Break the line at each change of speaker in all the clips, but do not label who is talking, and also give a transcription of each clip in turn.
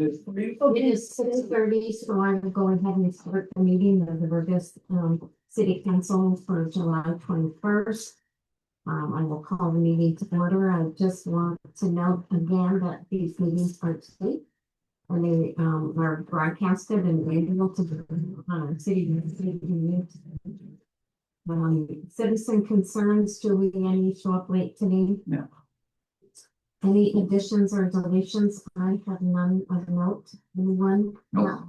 good for you.
It is 6:30, so I will go ahead and start the meeting of the Vergas City Council for July 21st. I will call the meeting to order. I just want to note again that these meetings are taped and they are broadcasted and available to the city. Citizen concerns, Julie, any show up late today?
No.
Any additions or deletions? I have none of note. Anyone?
No.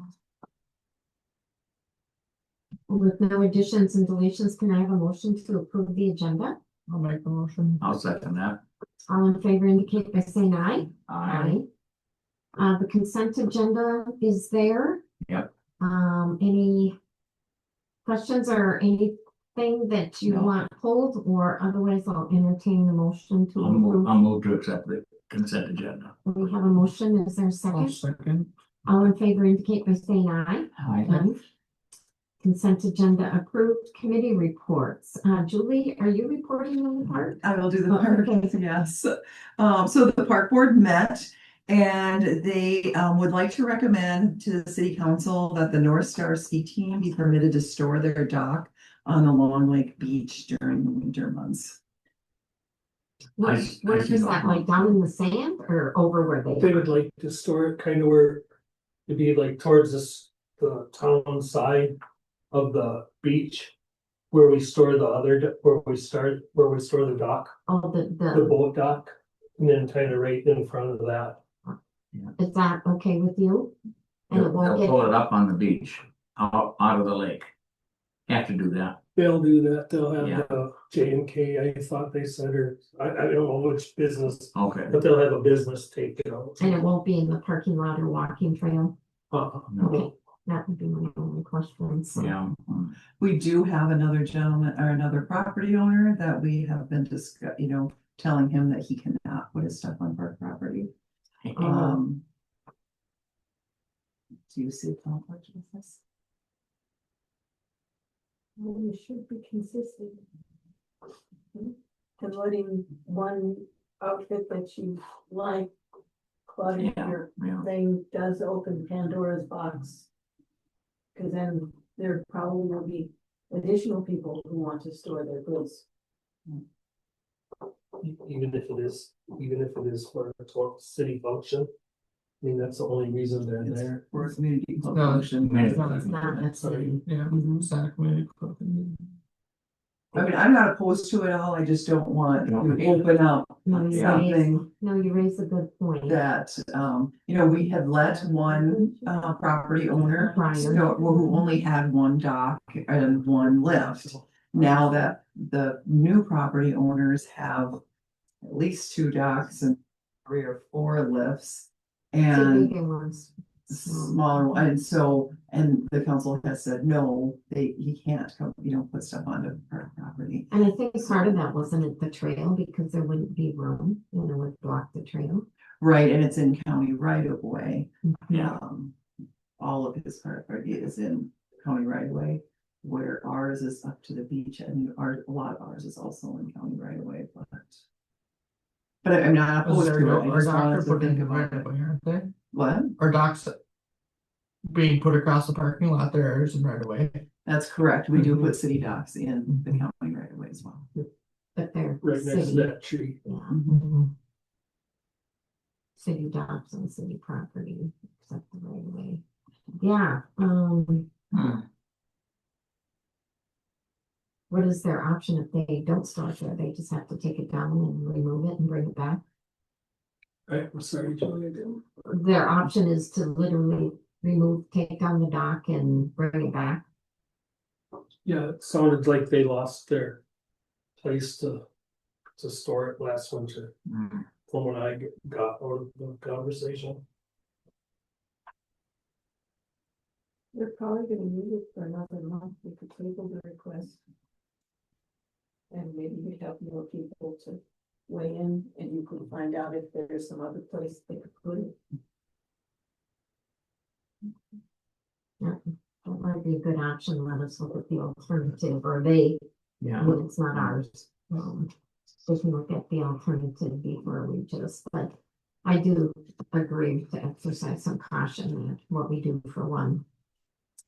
With no additions and deletions, can I have a motion to approve the agenda?
I'll make the motion.
I'll second that.
All in favor indicate by saying aye.
Aye.
The consent agenda is there.
Yep.
Any questions or anything that you
No.
want pulled, or otherwise I'll entertain the motion to approve.
I'll move to accept the consent agenda.
We have a motion. Is there a
I'll
second?
second.
All in favor indicate by saying aye.
Aye.
Consent agenda approved. Committee reports. Julie, are you reporting on the part?
I will do the
Oh,
park,
okay.
yes. So the park board met and they would like to recommend to the city council that the North Star ski team be permitted to store their dock on the Long Lake Beach during the winter months.
Where
I
is
see
that,
no
like down in the sand or over where they?
They would like to store it kind of where it'd be like towards the town side of the beach. Where we store the other, where we store the dock,
Oh,
the boat dock, and then kind of right in front of that.
is that okay with you? And it
They'll
won't
pull it
get,
up on the beach, out of the lake. Have to do that.
They'll do that, they'll have
Yeah.
the J&K, I thought they said, or I don't know which business,
Okay.
but they'll have a business take it out.
and it won't be in the parking lot or walking trail?
No.
Okay, that would be my only question, so.
Yeah.
We do have another gentleman or another property owner that we have been telling him that he cannot put his stuff on park property. Do you see a conflict with this?
Well, you should be consistent. And letting one outfit that you like clutter
Yeah,
your
yeah.
thing does open Pandora's box. Cause then there probably will be additional people who want to store their goods.
Even if it is for a city function. I mean, that's the only reason they're
It's
there.
for a community
No,
function.
it's
It's not, that's
Sorry.
it.
It's not a community cooking.
I mean, I'm not opposed to it all, I just don't want to open up
No, you
something
raise, no, you raise a good point.
that, we had let one property owner who only had one dock and one lift. Now that the new property owners have at least 2 docks and 3 or 4 lifts
Two
and
bigger ones.
smaller, and the council has said, no, he can't come, put stuff onto park property.
And I think part of that wasn't it the trail, because there wouldn't be room, it would block the trail.
Right, and it's in county right of way.
Yeah.
All of his property is in county right of way, where ours is up to the beach, and a lot of ours is also in county right of way, but I'm not opposed to it. I just wanted to think about it.
Aren't they?
What?
Our docks being put across the parking lot, there's right away.
That's correct. We do put city docks in the county right of way as well.
But they're
Right next to
city,
that tree.
yeah, city docks on city property, except the right of way. Yeah, what is their option if they don't store it there? They just have to take it down and remove it and bring it back?
I'm sorry, Julie, I didn't.
Their option is to literally take down the dock and bring it back.
Yeah, it sounded like they lost their place to store it last winter,
Mm.
from what I got out of the conversation.
They're probably gonna need it for another month. We could table the request. And maybe we have more people to weigh in and you could find out if there's some other place they could put it.
Yeah, that might be a good option. Let us look at the alternative, or they,
Yeah.
when it's not ours. We can look at the alternative before we just, but I do agree to exercise some caution that what we do for one.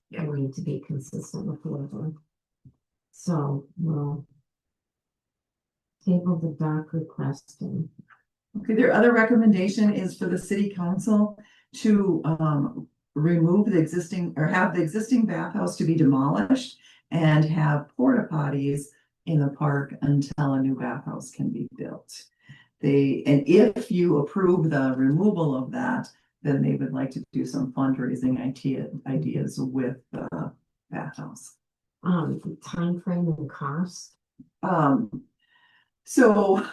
Yeah.
We need to be consistent with the other. So we'll table the dock request and
Okay, their other recommendation is for the city council to remove the existing or have the existing bathhouse to be demolished and have porta potties in the park until a new bathhouse can be built. And if you approve the removal of that, then they would like to do some fundraising ideas with the bathhouse.
timeframe and cost.
So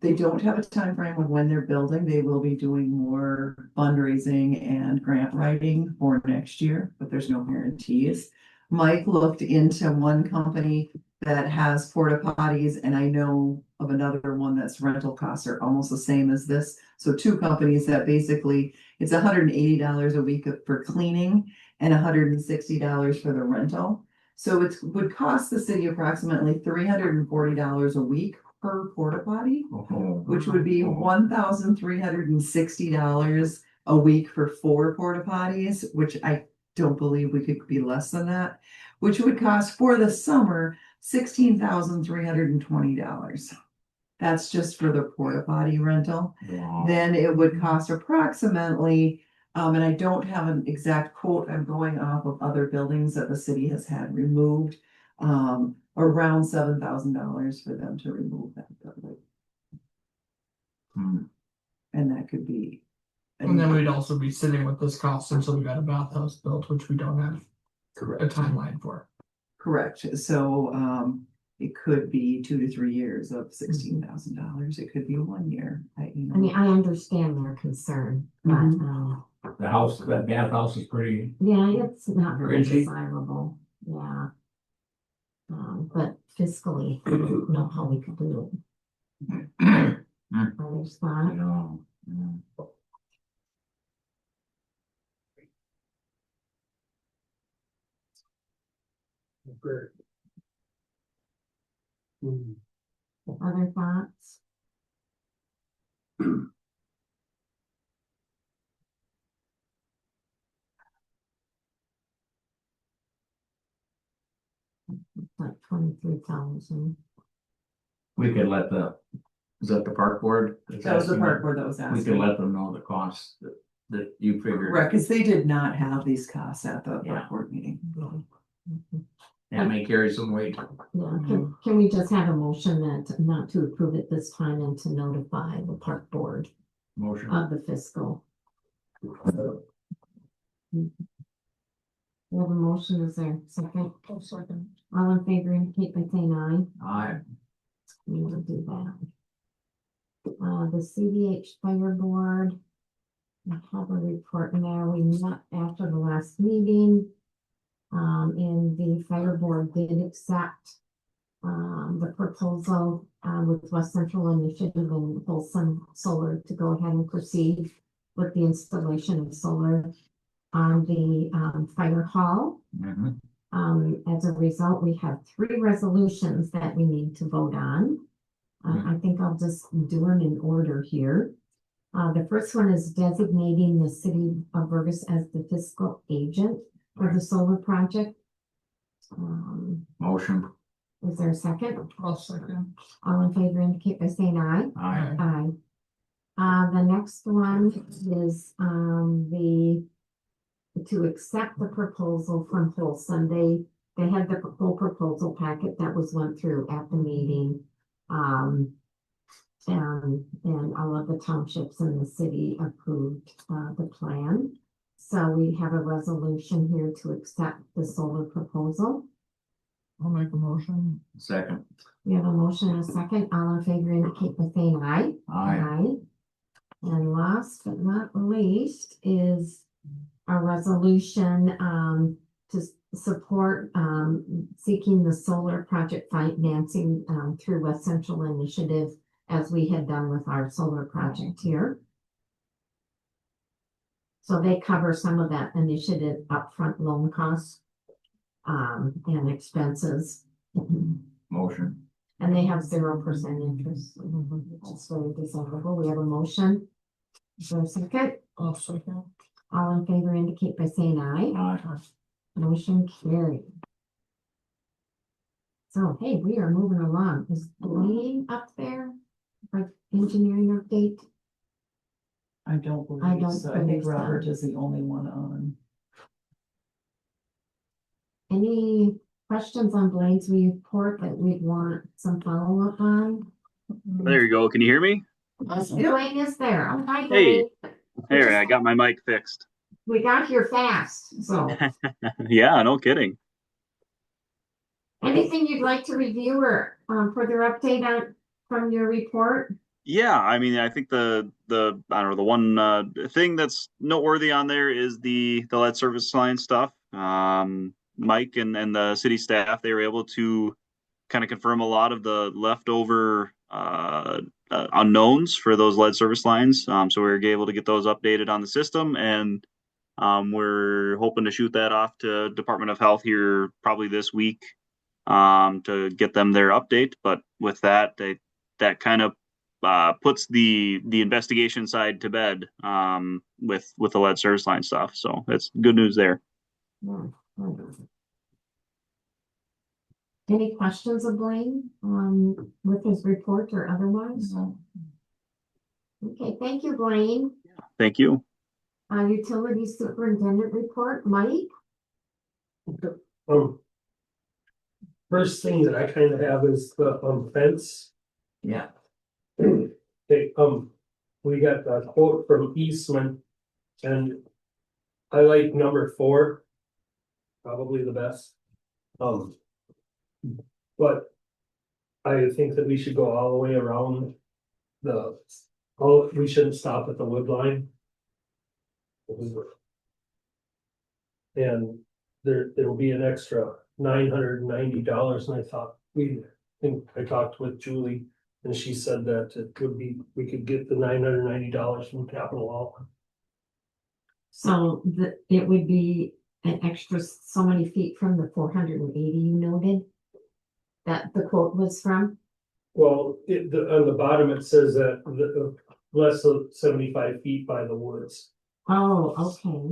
they don't have a time frame of when they're building. They will be doing more fundraising and grant writing for next year, but there's no guarantees. Mike looked into one company that has porta potties, and I know of another one that's rental costs are almost the same as this. So two companies that basically it's $180 a week for cleaning and $160 for the rental. So it would cost the city approximately $340 a week per porta potty, which would be $1,360 a week for 4 porta potties, which I don't believe we could be less than that, which would cost for the summer $16,320. That's just for the porta potty rental.
Wow.
Then it would cost approximately, and I don't have an exact quote, I'm going off of other buildings that the city has had removed, around $7,000 for them to remove that building.
Hmm.
And that could be.
And then we'd also be sitting with this cost until we got a bathhouse built, which we don't have a timeline for.
Correct, so, it could be 2 to 3 years of $16,000, it could be 1 year,
I mean, I understand their concern, but,
Mhm.
The house, that bathhouse is pretty,
yeah, it's not very
Pretty cheap.
desirable, yeah. But fiscally, I don't know how we could do it. Others
you
thought,
know.
other thoughts? Like 23,000.
We could let is that the park board?
That was the part where that was
We
asking.
could let them know the cost that you figured.
Right, because they did not have these costs at the
Yeah.
board meeting.
That may carry some weight.
Yeah, can we just have a motion that not to approve it this time and to notify the park board
Motion.
of the fiscal? We have a motion, is there a second? All in favor indicate by saying aye.
Aye.
We will do that. The CDH Fire Board. I have a report now. We met after the last meeting. And the Fire Board did accept the proposal with West Central Initiative and Folsom Solar to go ahead and proceed with the installation of solar on the fire hall.
Mhm.
As a result, we have 3 resolutions that we need to vote on. I think I'll just do them in order here. The first one is designating the city of Vergas as the fiscal agent for the solar project.
Motion.
Is there a second?
I'll second.
All in favor indicate by saying aye.
Aye.
Aye. The next one is to accept the proposal from Folsom. They had the full proposal packet that was went through at the meeting. And all of the townships in the city approved the plan. So we have a resolution here to accept the solar proposal.
I'll make a motion.
Second.
We have a motion and a second. All in favor indicate by saying aye.
Aye.
And last but not least is a resolution to support seeking the solar project financing through West Central Initiative, as we had done with our solar project here. So they cover some of that initiative upfront loan costs and expenses.
Motion.
And they have 0% interest, which is very desirable. We have a motion. Is there a second?
Oh, second.
All in favor indicate by saying aye. Motion carried. So, hey, we are moving along. Is Blaine up there? For engineering update?
I don't
I
believe
don't
so. I
believe
think
so.
Robert is the only one on.
Any questions on Blaine's report that we'd want some follow-up on?
There you go. Can you hear me?
Blaine is there. Oh, hi,
Hey.
Blaine.
There, I got my mic fixed.
We got here fast, so.
Yeah, no kidding.
Anything you'd like to review or further update on from your report?
Yeah, I mean, I think the I don't know, the one thing that's noteworthy on there is the lead service line stuff. Mike and the city staff, they were able to kind of confirm a lot of the leftover unknowns for those lead service lines. So we were able to get those updated on the system, and we're hoping to shoot that off to Department of Health here probably this week to get them their update. But with that, that kind of puts the investigation side to bed with the lead service line stuff. So it's good news there.
Yeah. Any questions of Blaine with his report or otherwise? Okay, thank you, Blaine.
Thank you.
Utility superintendent report, Mike?
First thing that I kind of have is the fence.
Yeah.
Okay, we got a quote from Eastman, and I like number 4, probably the best. But I think that we should go all the way around we shouldn't stop at the wood line. And there will be an extra $990, and I talked with Julie, and she said that we could get the $990 from Capital Law.
So it would be an extra so many feet from the 480 you noted that the quote was from?
Well, on the bottom, it says that less than 75 feet by the woods,
Oh, okay.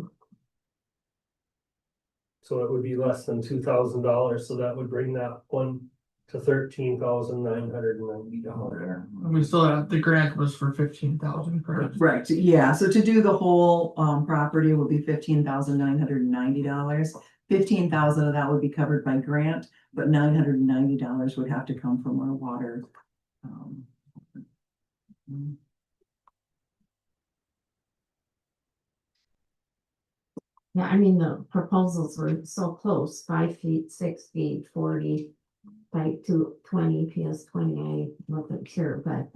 so it would be less than $2,000, so that would bring that one to $13,990.
We still have, the grant was for 15,000, correct?
Right, yeah, so to do the whole property would be $15,990. 15,000 of that would be covered by grant, but $990 would have to come from our water.
Yeah, I mean, the proposals were so close, 5 feet, 6 feet, 40, like 20 PS 20, I wasn't sure, but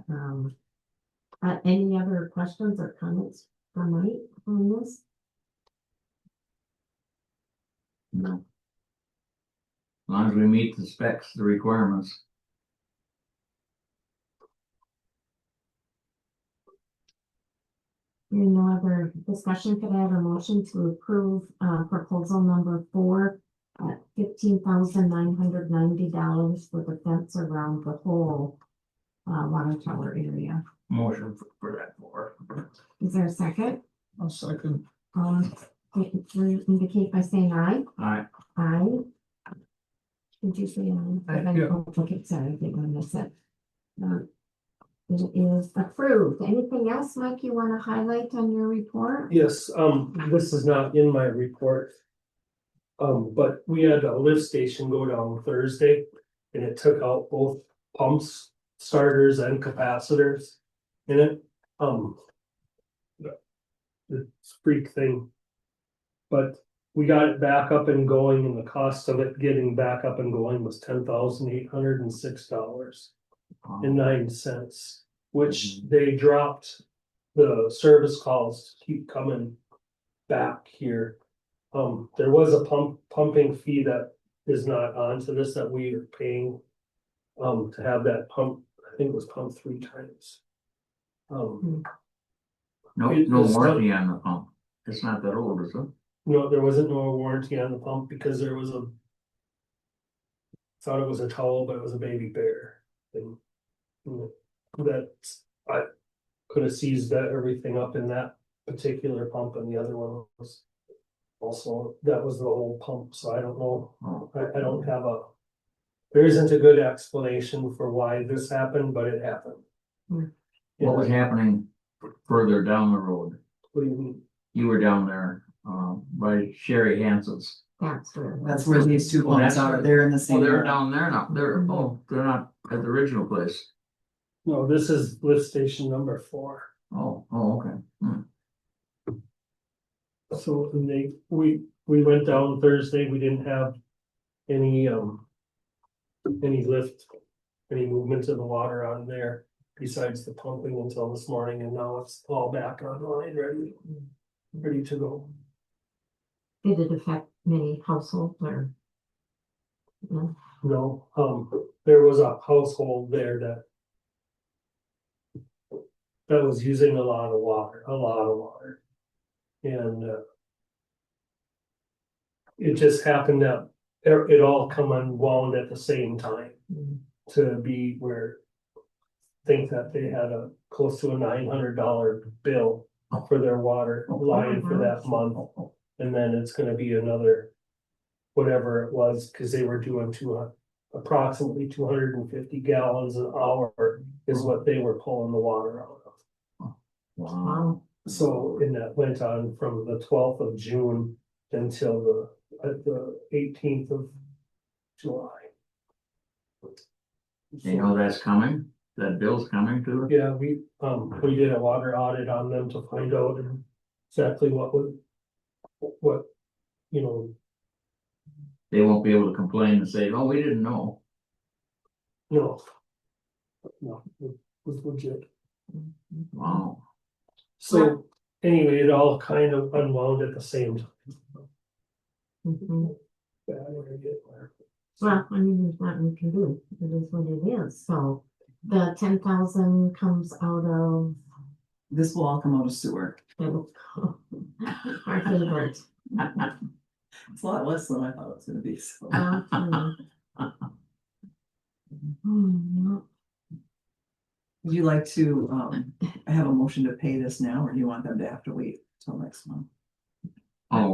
any other questions or comments from Mike on this?
No. As long as we meet the specs, the requirements.
Hearing no other discussion, could I have a motion to approve proposal number 4 at $15,990 for the fence around the whole water tower area?
Motion for that 4.
Is there a second?
A second.
Indicate by saying aye.
Aye.
Aye. Did you say aye?
Yeah.
Okay, sorry, I didn't want to miss it. It is approved. Anything else, Mike, you want to highlight on your report?
Yes, this is not in my report. But we had a lift station go down Thursday, and it took out both pumps, starters and capacitors in it. The freak thing. But we got it back up and going, and the cost of it getting back up and going was $10,806.09, which they dropped the service calls to keep coming back here. There was a pumping fee that is not onto this that we are paying to have that pump. I think it was pumped 3 times.
No
It's not-
warranty on the pump. It's not that old, is it?
No, there wasn't no warranty on the pump because thought it was a towel, but it was a baby bear. And that I could have seized that everything up in that particular pump, and the other one was also, that was the old pump, so I don't know.
Oh,
I don't have there isn't a good explanation for why this happened, but it happened.
Hmm.
what was happening further down the road?
What do you mean?
You were down there, by Sherry Hanson's.
That's where these two
Oh,
pumps
that's
are,
where-
they're in the
Oh,
same.
they're down there now. They're not at the original place.
No, this is lift station number 4.
Oh, okay.
So and we went down Thursday, we didn't have any lift, any movement of the water on there besides the pumping until this morning, and now it's all back online, ready to go.
Did it affect many households or? No?
No, there was a household there that was using a lot of water. And it just happened that it all come unwound at the same time
Mm.
to be where think that they had a close to a $900 bill for their water line for that month. And then it's gonna be another, whatever it was, cause they were doing approximately 250 gallons an hour is what they were pulling the water out of.
Wow.
So, and that went on from the 12th of June until the 18th of July.
You know that's coming? That bill's coming to?
Yeah, we did a water audit on them to find out exactly what, you know,
They won't be able to complain and say, oh, we didn't know.
no, it was legit.
Wow.
So anyway, it all kind of unwound at the same time.
Mhm.
Yeah, I don't get there.
Well, I mean, there's nothing we can do. It is what it is. So the 10,000 comes out of
This will all come out of sewer.
our favorite.
It's a lot less than I thought it was gonna be, so. Would you like to, have a motion to pay this now, or do you want them to have to wait till next month?
Oh,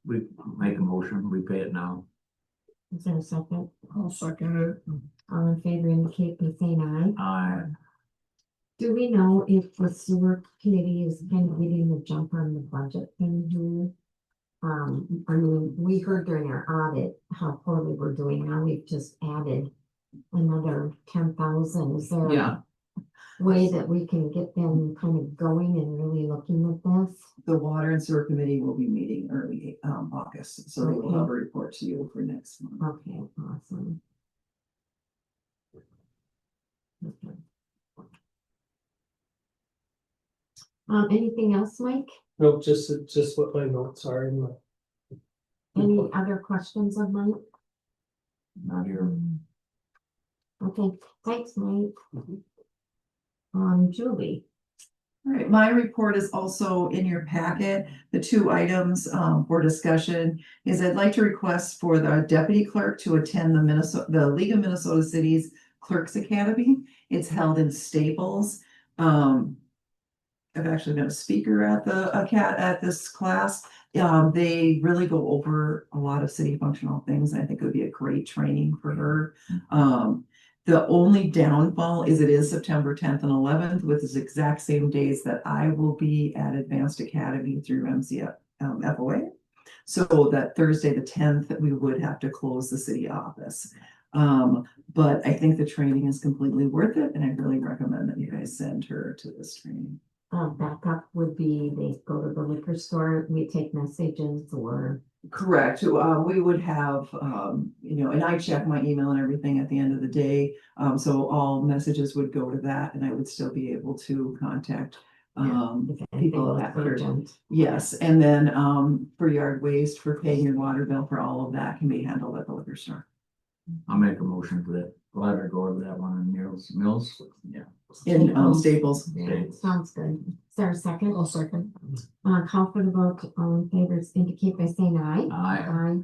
we make a motion, we pay it now.
Is there a second?
I'll second it.
All in favor indicate by saying aye.
Aye.
Do we know if the sewer committee is kind of getting the jump on the budget thing here? I mean, we heard during our audit how poorly we're doing. Now we've just added another 10,000. Is there
Yeah,
a way that we can get them kind of going and really looking at this?
the water and sewer committee will be meeting early, August, so they will have a report to you for next month.
Okay, awesome. Okay. Anything else, Mike?
Nope, just what my notes are in my.
Any other questions of Mike?
Not here.
Okay, thanks, Mike. Julie.
All right, my report is also in your packet. The two items for discussion is I'd like to request for the deputy clerk to attend the League of Minnesota Cities Clerks Academy. It's held in Staples. I've actually been a speaker at this class. They really go over a lot of city functional things, and I think it would be a great training for her. The only downfall is it is September 10th and 11th with the exact same days that I will be at Advanced Academy through MCF FOA. So that Thursday, the 10th, we would have to close the city office. But I think the training is completely worth it, and I really recommend that you guys send her to this training.
Backup would be they go to the liquor store, we take messages or.
Correct. We would have, and I check my email and everything at the end of the day. So all messages would go to that, and I would still be able to contact people after. Yes, and then for yard waste, for paying your water bill, for all of that can be handled at the liquor store.
I'll make a motion for that. I'll have her go over that one in Mills. Yeah.
In Staples.
Yeah, sounds good. Is there a second?
I'll second.
Call for the vote. All in favor indicate by saying aye.
Aye.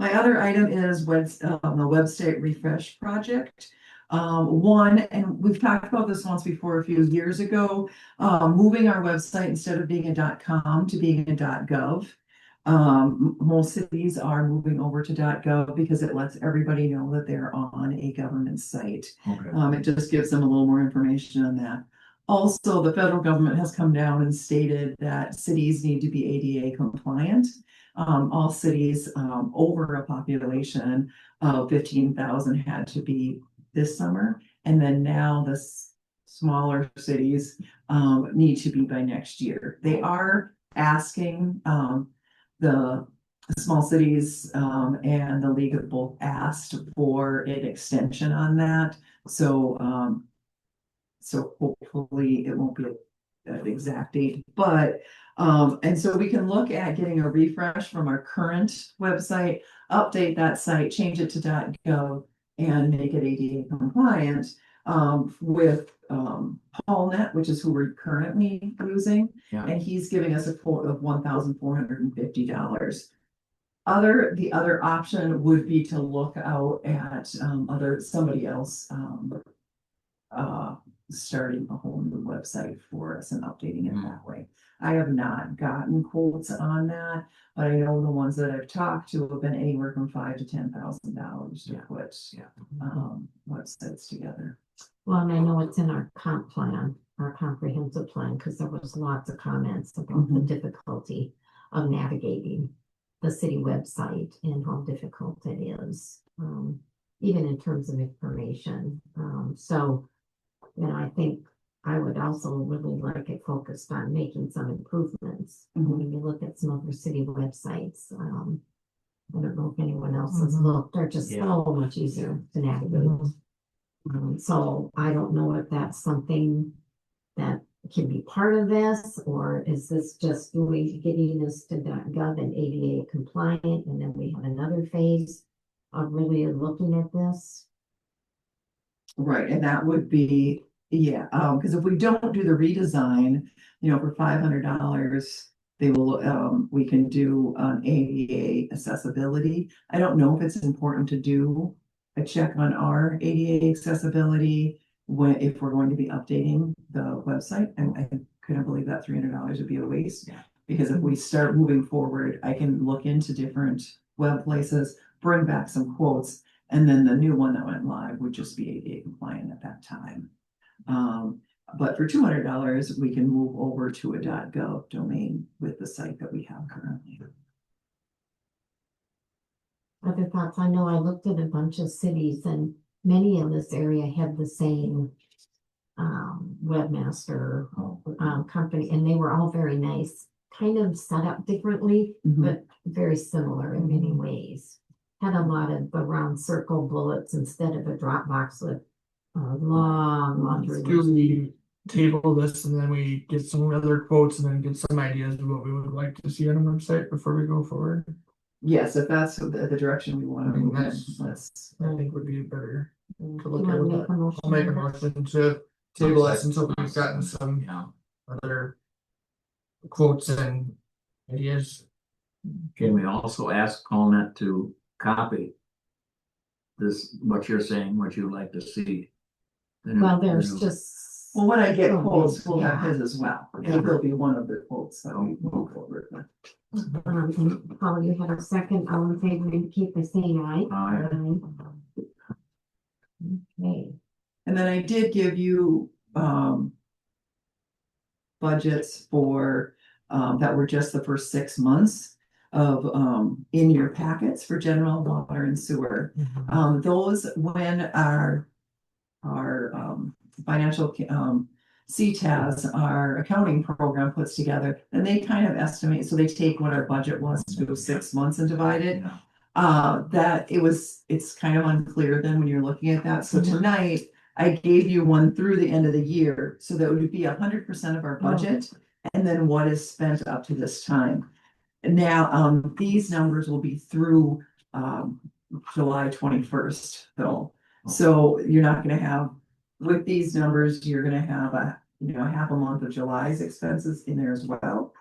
My other item is the website refresh project. One, and we've talked about this once before a few years ago, moving our website instead of being a .com to being a .gov. Most cities are moving over to .gov because it lets everybody know that they're on a government site.
Okay.
It just gives them a little more information on that. Also, the federal government has come down and stated that cities need to be ADA compliant. All cities over a population of 15,000 had to be this summer. And then now the smaller cities need to be by next year. They are asking the small cities and the league have both asked for an extension on that. So so hopefully it won't be an exact date, but and so we can look at getting a refresh from our current website, update that site, change it to .gov and make it ADA compliant with PaulNet, which is who we're currently using.
Yeah.
And he's giving us a quote of $1,450. The other option would be to look out at somebody else starting a whole new website for us and updating it that way. I have not gotten quotes on that, but I know the ones that I've talked to have been anywhere from $5,000 to $10,000 to put websites together.
Well, and I know it's in our comp plan, our comprehensive plan, because there was lots of comments about the difficulty of navigating the city website and how difficult it is, even in terms of information. So, you know, I think I would also really like it focused on making some improvements. When you look at some other city websites, I don't know if anyone else has looked, they're just so much easier to navigate. So I don't know if that's something that can be part of this, or is this just getting us to .gov and ADA compliant, and then we have another phase of really looking at this?
Right, and that would be, because if we don't do the redesign, you know, for $500, they will, we can do ADA accessibility. I don't know if it's important to do a check on our ADA accessibility if we're going to be updating the website. And I couldn't believe that $300 would be a waste. Because if we start moving forward, I can look into different web places, bring back some quotes, and then the new one that went live would just be ADA compliant at that time. But for $200, we can move over to a .gov domain with the site that we have currently.
Other thoughts? I know I looked at a bunch of cities, and many in this area had the same webmaster company, and they were all very nice, kind of set up differently, but very similar in many ways. Had a lot of the round circle bullets instead of a drop box with long laundry
Do
list.
we table this and then we get some other quotes and then get some ideas of what we would like to see on a website before we go forward?
Yes, if that's the direction we want to move in,
I think would be better to
You
look
wanna
at
make
that.
a motion
I'll make a
on that?
motion to table this until we've gotten some
Yeah.
other quotes and ideas.
Can we also ask Colnet to copy this, what you're saying, what you'd like to see?
Well, there's just.
well, when I get
Oh,
quotes, we'll have
yeah.
his as well. He'll be one of the quotes that we move forward with.
Paul, you have a second, all in favor, indicate by saying aye.
Aye.
Okay,
And then I did give you budgets for that were just the first 6 months of in your packets for general water and sewer. Those, when our financial CTAS, our accounting program, puts together, and they kind of estimate, so they take what our budget was to 6 months and divide it. It's kind of unclear then when you're looking at that. So tonight I gave you one through the end of the year, so that would be 100% of our budget, and then what is spent up to this time. And now these numbers will be through July 21st though. So you're not going to have, with these numbers, you're going to have half a month of July's expenses in there as well.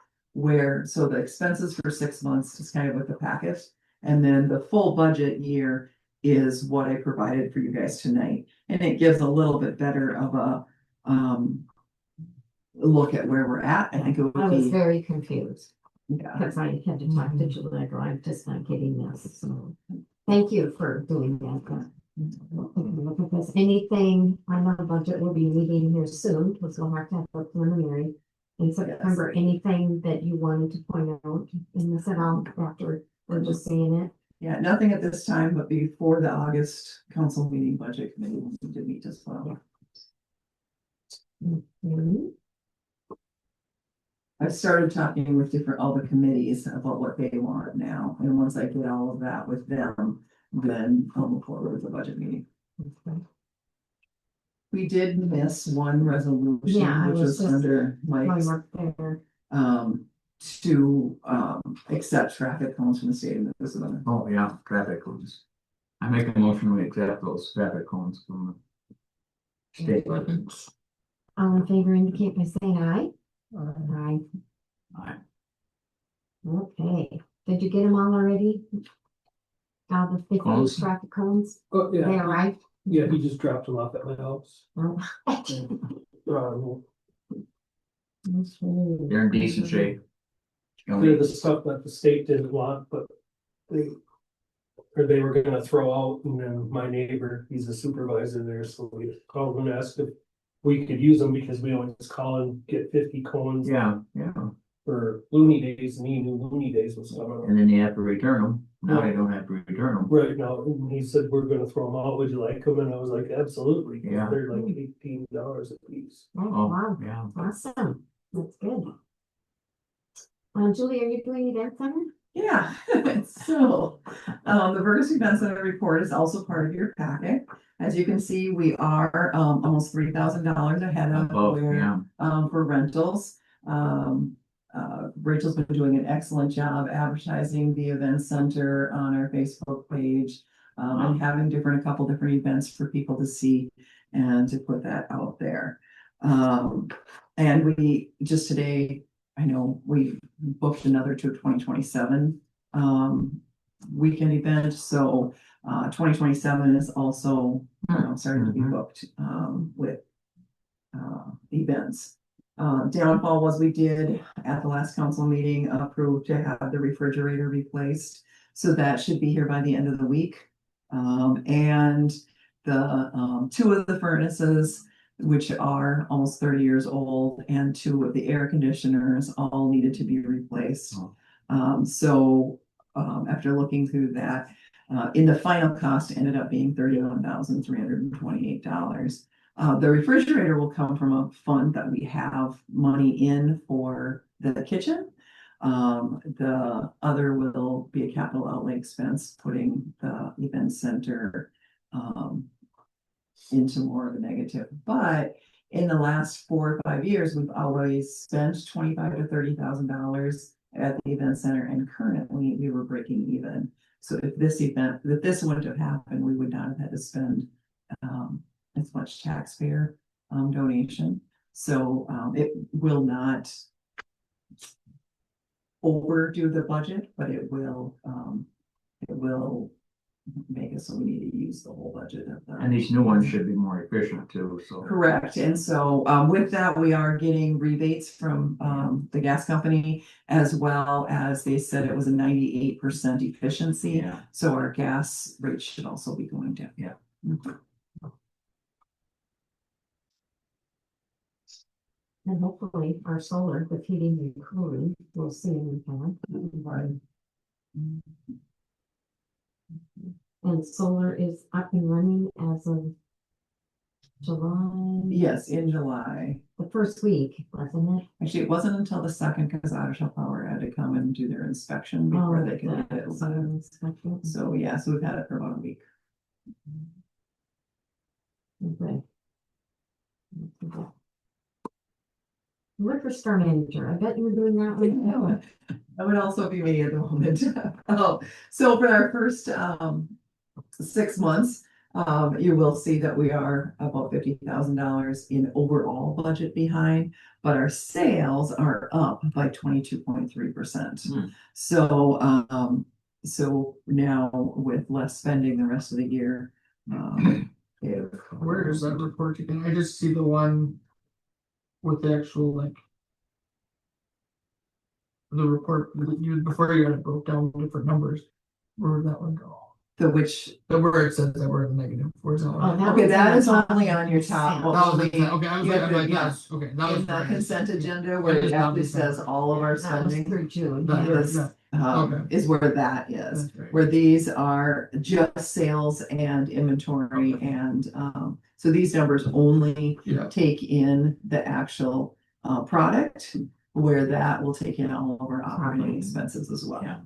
So the expenses for 6 months is kind of with the packet, And then the full budget year is what I provided for you guys tonight. And it gives a little bit better of a look at where we're at. I think it
I
would
was
be,
very confused
yeah.
because I had to talk to Julie, I'm just not getting this, so thank you for doing that. Look at this, anything, I know the budget will be meeting here soon, because we'll have to have a preliminary in September, anything that you wanted to point out in this at all after, we're just saying it.
Yeah, nothing at this time, but before the August council meeting, budget committee will need to meet as well.
Mhm.
I've started talking with all the committees about what they want now, and once I get all of that with them, then I'll move forward with the budget meeting.
Okay.
We did miss one resolution,
Yeah, I
which
was
was
just
under
Going
Mike's,
up there,
to accept traffic cones from the state of Minnesota.
Oh, yeah, traffic cones. I make a motion, we accept those traffic cones from the state.
all in favor indicate by saying aye. Aye.
Aye.
Okay, did you get them all already? The 50
Cones?
traffic cones,
Oh,
they arrived?
Yeah, he just dropped them off at my house.
Oh.
They're in decent shape.
They're the stuff that the state didn't want, but they were gonna throw out, and then my neighbor, he's a supervisor there, so we called and asked if we could use them, because we always call and get 50 cones
Yeah,
for Looney Days, and he knew Looney Days was coming up.
and then you have to return them. Now you don't have to return them.
Right now, and he said, we're gonna throw them out, would you like them? And I was like, absolutely, 'cause
Yeah.
they're like $18 a piece.
Oh,
Oh,
wow,
yeah.
awesome, that's good. Julie, are you doing event center?
Yeah, so, the Vergas Event Center report is also part of your packet. As you can see, we are, almost $3,000 ahead of
Above,
where,
yeah.
for rentals. Rachel's been doing an excellent job advertising the event center on our Facebook page. And having a couple different events for people to see and to put that out there. And we just today, I know we booked another to 2027 weekend event, so 2027 is also starting to be booked with events. Downfall was we did at the last council meeting approve to have the refrigerator replaced, so that should be here by the end of the week. And the two of the furnaces, which are almost 30 years old, and two of the air conditioners all needed to be replaced. So after looking through that, in the final cost ended up being $31,328. The refrigerator will come from a fund that we have money in for the kitchen. The other will be a capital outlay expense, putting the event center into more of a negative. But in the last 4 or 5 years, we've always spent $25,000 to $30,000 at the event center, and currently we were breaking even. So if this wouldn't have happened, we would not have had to spend as much taxpayer donation. So it will not overdo the budget, but it will make it so we need to use the whole budget of the.
And these new ones should be more efficient too, so.
Correct, and so with that, we are getting rebates from the gas company, as well as they said it was a 98% efficiency.
Yeah.
So our gas rate should also be going down.
Yeah.
And hopefully our solar with heating and cooling will see an impact.
Right.
And solar is up and running as of July.
Yes, in July.
The first week, wasn't it?
Actually, it wasn't until the second, because Otter Power had to come and do their inspection before they could get it. So yeah, so we've had it for about a week.
Okay. Liquor store manager, I bet you were doing that one.
That would also be me at the moment. So for our first 6 months, you will see that we are about $50,000 in overall budget behind, but our sales are up by 22.3%. So So now with less spending the rest of the year, if.
Where is that report again? I just see the one with the actual like. The report that you, before you had it broke down different numbers. Where would that one go?
The which,
The where it says that we're in the negative, where's that
Oh,
one?
that
okay,
was
that
in
is
the
only on your top.
consent.
That was
only-
the, okay, I was
you
like,
have
I'm
to-
like,
yeah.
that's, okay, that was.
In the
right.
consent
Yeah.
agenda where it
just
actually
not-
says all of our
That was
spending
through June.
That-
is,
yeah. Okay.
is where that is.
That's right.
Where these are just sales and inventory and, so these numbers only
Yeah,
take in the actual, product. Where that will take in all of our operating expenses as well.
Yeah.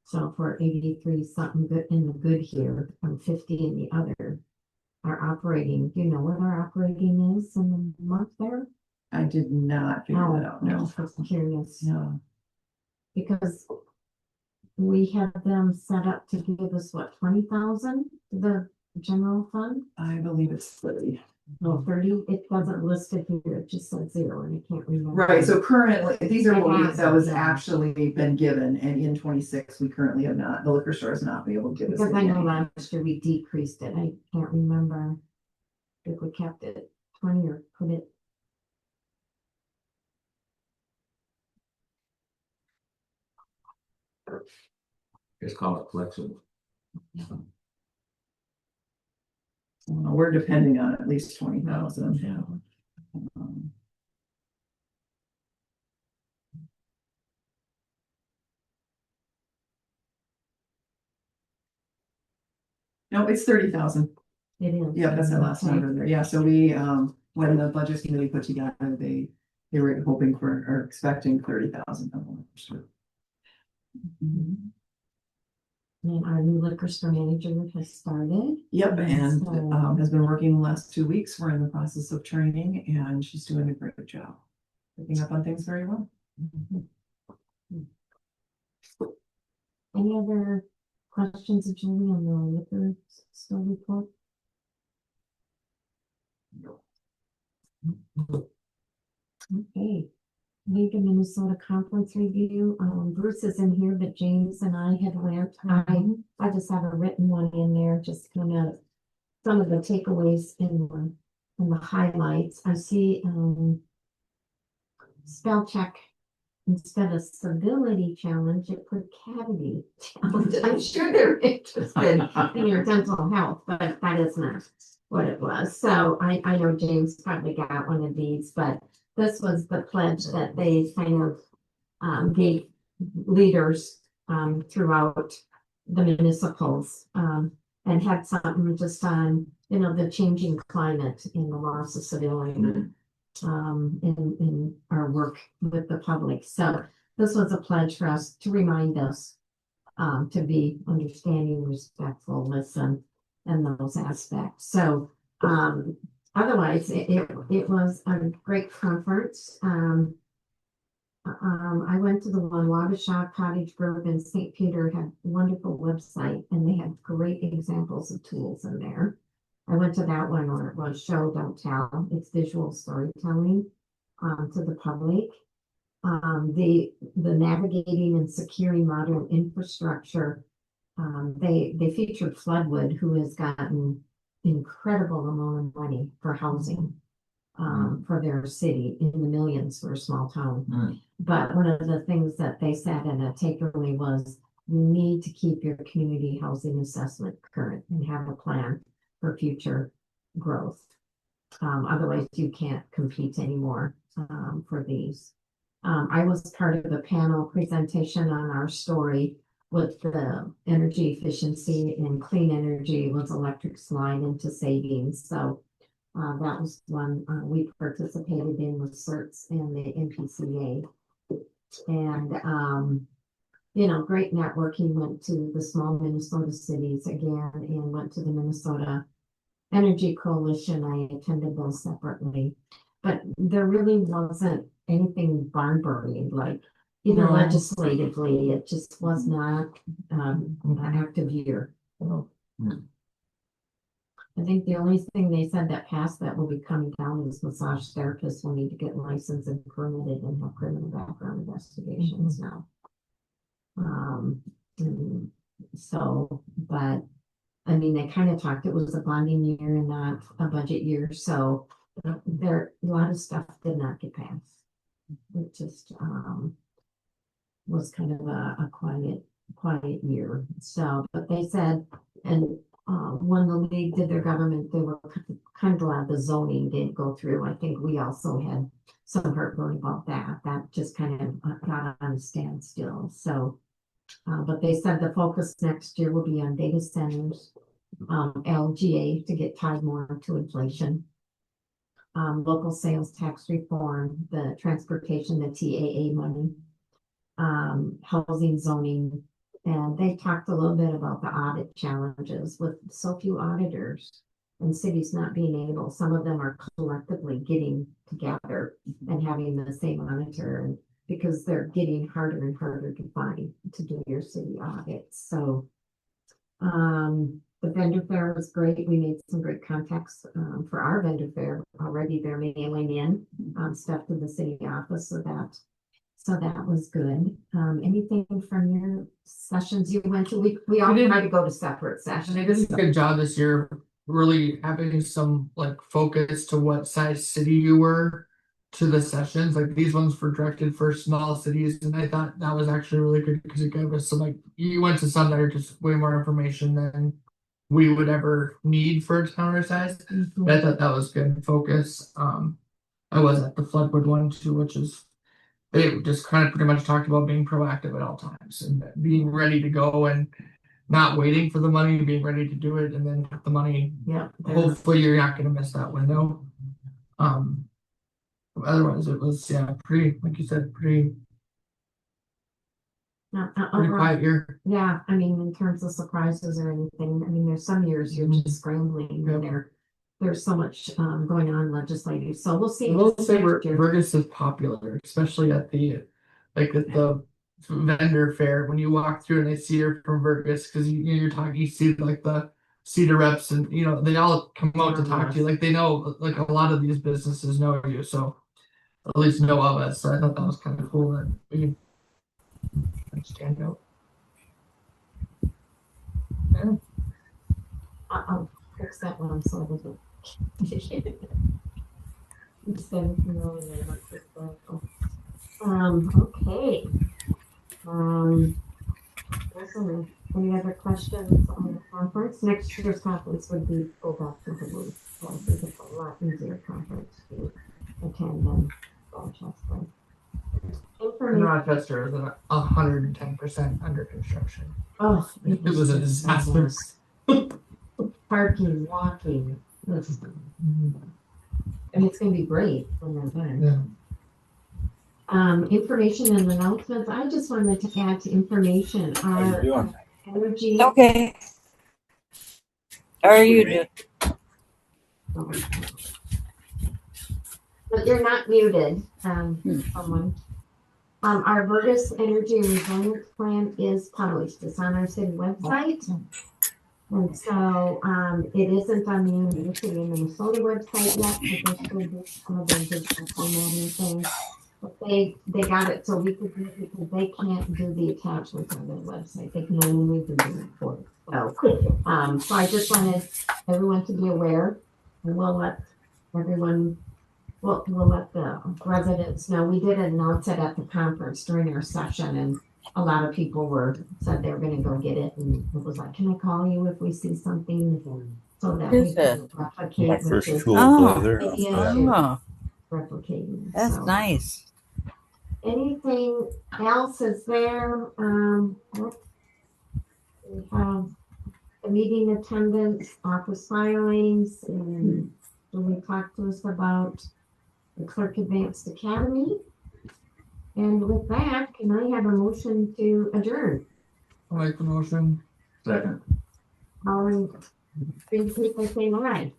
So for 83 something good in the good here and 50 in the other. Our operating, do you know what our operating is in the month there?
I did not figure that out,
I
no.
just was curious.
No.
Because we had them set up to give us what, 20,000 to the general fund?
I believe it's 30.
No, 30, it wasn't listed here, it just said 0 and I can't remember.
Right, so currently, these are what
It
that was
has, yeah.
actually been given, and in 26, we currently have not, the liquor store has not been able to give us.
Because I know
any.
last year we decreased it, I can't remember if we kept it 20 or put it.
Just call it flexible.
We're depending on at least 20,000.
Yeah.
Um, No, it's 30,000.
It is.
Yeah, that's the last
Okay.
number there. Yeah, so we, when the budget committee put together, they were hoping for, or expecting 30,000.
And our new liquor store manager has started.
Yep, and
So-
has been working the last 2 weeks. We're in the process of training and she's doing a great job. Picking up on things very well.
Any other questions of Julie on the liquor store report? Okay. League of Minnesota Conference Review, Bruce is in here, but James and I had went, I just have a written one in there, just kind of some of the takeaways in the highlights. I see, spell check. Instead of civility challenge, it put cavity challenge. I'm sure they're interested in your dental health, but that is not what it was. So I know James probably got one of these, but this was the pledge that they kind of gave leaders throughout the municipals and had something just on, you know, the changing climate in the loss of civility. In our work with the public. So this was a pledge for us to remind us to be understanding, respectful, listen, and those aspects. So otherwise, it was a great conference. I went to the one, Wabasha Cottage Grove in St. Peter had a wonderful website, and they had great examples of tools in there. I went to that one where it was show, don't tell. It's visual storytelling to the public. The navigating and securing modern infrastructure. They featured Floodwood, who has gotten incredible amount of money for housing for their city in the millions for a small town. But one of the things that they said in a takeaway was you need to keep your community housing assessment current and have a plan for future growth. Otherwise you can't compete anymore for these. I was part of the panel presentation on our story with the energy efficiency and clean energy was electric slide into savings. So that was one we participated in with CERTS and the NPCA. And you know, great networking, went to the small Minnesota cities again and went to the Minnesota Energy Coalition. I attended those separately, but there really wasn't anything barn burning, like, you know,
No.
legislatively, it just was not an active year. I think the only thing they said that passed that will be coming down is massage therapists will need to get licensed and permitted and have criminal background investigations now. And so, but, I mean, they kind of talked, it was a bonding year and not a budget year, so there, a lot of stuff did not get passed. It just, was kind of a quiet year, so, but they said, and when the league did their government, they were kind of glad the zoning didn't go through. I think we also had some heartburn about that. That just kind of got on a standstill. So, but they said the focus next year will be on data centers, LGA to get tied more to inflation, local sales tax reform, the transportation, the TAA money, housing zoning. And they talked a little bit about the audit challenges with so few auditors and cities not being able, some of them are collectively getting together and having the same auditor, and because they're getting harder and harder to find to do your city audits. So the vendor fair was great. We made some great contacts for our vendor fair already. They're mailing in stuff to the city office, so that was good. Anything from your sessions you went to? We all
did.
tried to go to separate
And
sessions.
they did a good job this year, really having some like focus to what size city you were to the sessions. Like these ones were directed for small cities, and I thought that was actually really good because it gave us some, like, you went to some that are just way more information than we would ever need for a town our size. But I thought that was good focus. I was at the Floodwood one too, which is, they just kind of pretty much talked about being proactive at all times and being ready to go and not waiting for the money, being ready to do it, and then the money.
Yeah.
Hopefully you're not going to miss that window. Otherwise it was, pretty, like you said, pretty quiet year.
Yeah, I mean, in terms of surprises or anything, I mean, there's some years you're just scrambling and there's so much going on legislative, so we'll see.
I will say
next year.
Vergas is popular, especially at the vendor fair. When you walk through and they see you're from Vergas, because you're talking, you see like the Cedar reps, and they all come out to talk to you. Like they know, like a lot of these businesses know you, so at least know of us. So I thought that was kind of cool that we can stand out. Yeah.
I'll fix that one so it doesn't. Okay. Any other questions on the conference? Next year's conference would be go back to the room. So I think it's a lot easier conference to attend than Rochester.
Rochester is 110% under construction.
Oh,
It was a disaster.
Parking, walking, and it's gonna be great when they're done.
Yeah.
Information and announcements. I just wanted to add to information. Our energy.
Okay. How are you doing?
But you're not muted, someone. Our Vergas Energy Resilience Plan is published. It's on our city website. And so it isn't on the University of Minnesota website yet, but there's still some of their digital formatting things. But they got it so we could do it because they can't do the attachments on their website. They can only read the report. So I just wanted everyone to be aware, and we'll let everyone. We'll let the residents know. We did announce it at the conference during our session, and a lot of people said they were going to go get it, and it was like, "Can I call you if we see something?" So that we can replicate.
First
Replicating.
That's
so.
nice.
Anything else is there? We have the meeting attendance, office filings, and we talk to us about the Clerk Advanced Academy. And with that, can I have a motion to adjourn?
I like the motion.
Second.
All in, please say aye.